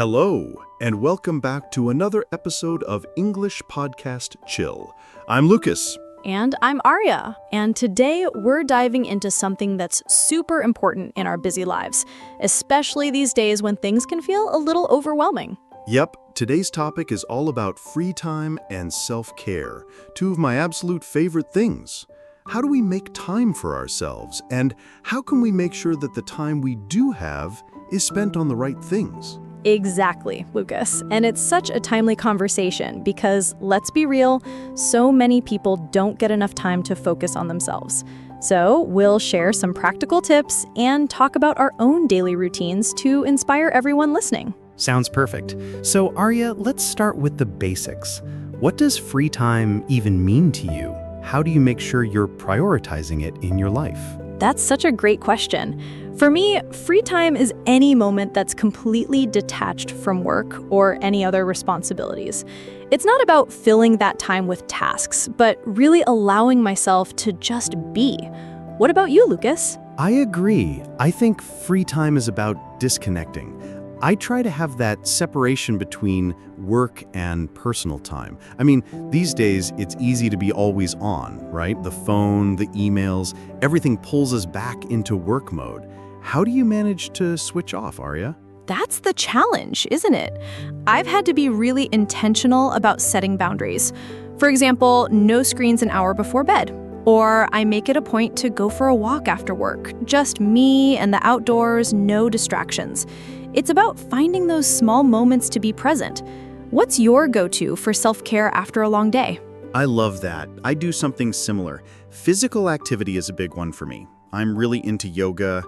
Hello, and welcome back to another episode of English Podcast Chill. I'm Lucas. And I'm Aria. And today we're diving into something that's super important in our busy lives, especially these days when things can feel a little overwhelming. Yep, today's topic is all about free time and self-care, two of my absolute favorite things. How do we make time for ourselves, and how can we make sure that the time we do have is spent on the right things? Exactly, Lucas. And it's such a timely conversation because, let's be real, so many people don't get enough time to focus on themselves. So we'll share some practical tips and talk about our own daily routines to inspire everyone listening. Sounds perfect. So Aria, let's start with the basics. What does free time even mean to you? How do you make sure you're prioritizing it in your life? That's such a great question. For me, free time is any moment that's completely detached from work or any other responsibilities. It's not about filling that time with tasks, but really allowing myself to just be. What about you, Lucas? I agree. I think free time is about disconnecting. I try to have that separation between work and personal time. I mean, these days, it's easy to be always on, right? The phone, the emails, everything pulls us back into work mode. How do you manage to switch off, Aria? That's the challenge, isn't it? I've had to be really intentional about setting boundaries. For example, no screens an hour before bed. Or I make it a point to go for a walk after work. Just me and the outdoors, no distractions. It's about finding those small moments to be present. What's your go-to for self-care after a long day? I love that. I do something similar. Physical activity is a big one for me. I'm really into yoga,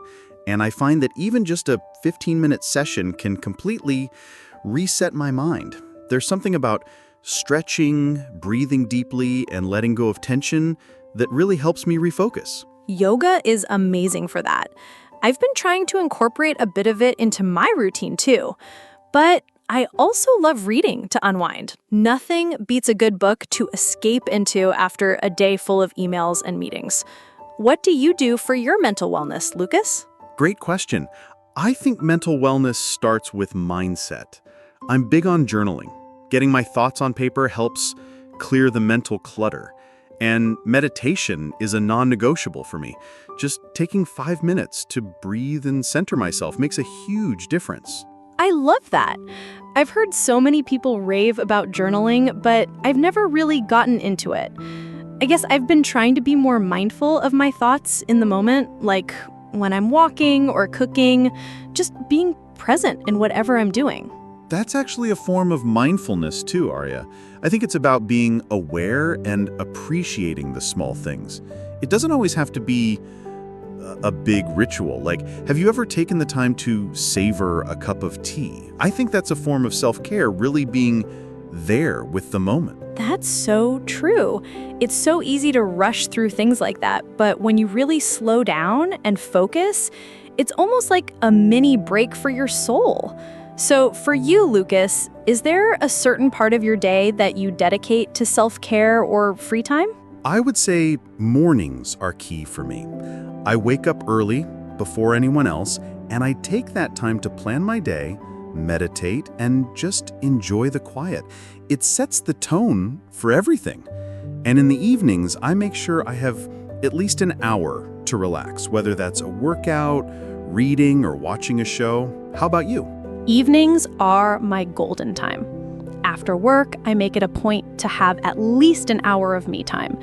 and I find that even just a 15-minute session can completely reset my mind. There's something about stretching, breathing deeply, and letting go of tension that really helps me refocus. Yoga is amazing for that. I've been trying to incorporate a bit of it into my routine too. But I also love reading to unwind. Nothing beats a good book to escape into after a day full of emails and meetings. What do you do for your mental wellness, Lucas? Great question. I think mental wellness starts with mindset. I'm big on journaling. Getting my thoughts on paper helps clear the mental clutter. And meditation is a non-negotiable for me. Just taking 5 minutes to breathe and center myself makes a huge difference. I love that. I've heard so many people rave about journaling, but I've never really gotten into it. I guess I've been trying to be more mindful of my thoughts in the moment, like when I'm walking or cooking, just being present in whatever I'm doing. That's actually a form of mindfulness too, Aria. I think it's about being aware and appreciating the small things. It doesn't always have to be a big ritual. Like, have you ever taken the time to savor a cup of tea? I think that's a form of self-care, really being there with the moment. That's so true. It's so easy to rush through things like that, but when you really slow down and focus, it's almost like a mini break for your soul. So for you, Lucas, is there a certain part of your day that you dedicate to self-care or free time? I would say mornings are key for me. I wake up early, before anyone else, and I take that time to plan my day, meditate, and just enjoy the quiet. It sets the tone for everything. And in the evenings, I make sure I have at least an hour to relax, whether that's a workout, reading, or watching a show. How about you? Evenings are my golden time. After work, I make it a point to have at least an hour of me time.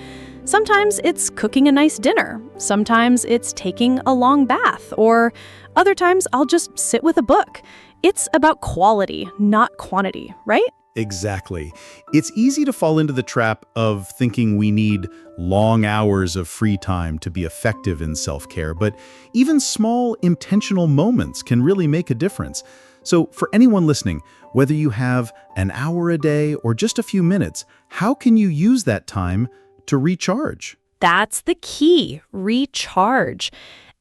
Sometimes it's cooking a nice dinner. Sometimes it's taking a long bath. Or other times I'll just sit with a book. It's about quality, not quantity, right? Exactly. It's easy to fall into the trap of thinking we need long hours of free time to be effective in self-care, but even small intentional moments can really make a difference. So for anyone listening, whether you have an hour a day or just a few minutes, how can you use that time to recharge? That's the key, recharge.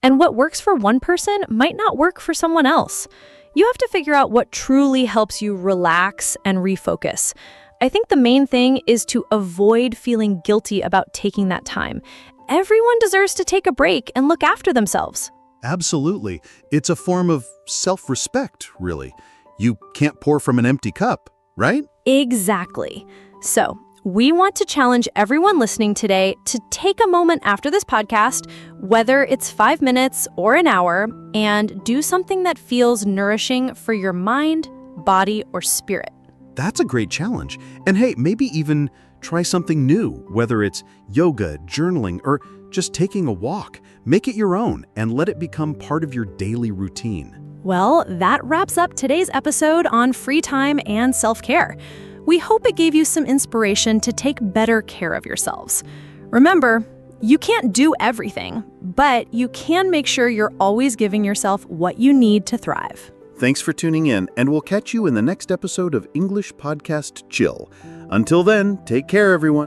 And what works for one person might not work for someone else. You have to figure out what truly helps you relax and refocus. I think the main thing is to avoid feeling guilty about taking that time. Everyone deserves to take a break and look after themselves. Absolutely. It's a form of self-respect, really. You can't pour from an empty cup, right? Exactly. So, we want to challenge everyone listening today to take a moment after this podcast, whether it's 5 minutes or an hour, and do something that feels nourishing for your mind, body, or spirit. That's a great challenge. And hey, maybe even try something new, whether it's yoga, journaling, or just taking a walk. Make it your own and let it become part of your daily routine. Well, that wraps up today's episode on free time and self-care. We hope it gave you some inspiration to take better care of yourselves. Remember, you can't do everything, but you can make sure you're always giving yourself what you need to thrive. Thanks for tuning in, and we'll catch you in the next episode of English Podcast Chill. Until then, take care, everyone.